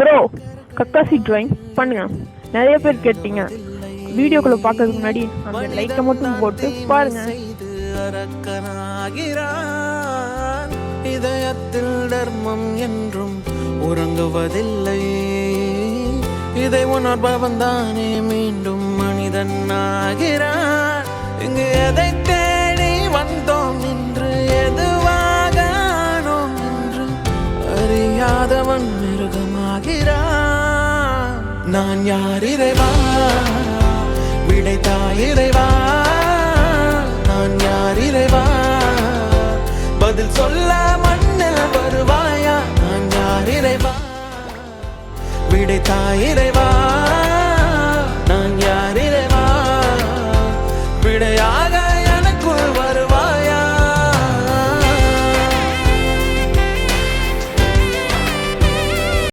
Bro Kakashi drawing பண்ணுங்க. நிறைய பேர் கேட்டீங்க. வீடியோக்குள்ள பார்க்கறதுக்கு முன்னாடி அந்த லைக்கை மட்டும் போட்டு பாருங்க. இதயத்தில் தர்மம் என்றும் உறங்குவதில்லை. இதை உணர்பவன் தானே மீண்டும் மனிதன் ஆகிறான். இங்கு எதை தேடி வந்தோம் என்று எதுவாக ஆனோம் என்று அறியாதவன் மிருகமாகிறான். நான் யார் இறைவா, விடைத்தாய் இறைவா. நான் யார் இறைவா, பதில் சொல்ல மண்ணில் வருவாயா. நான் யார் இறைவா, விடைத்தாய் இறைவா.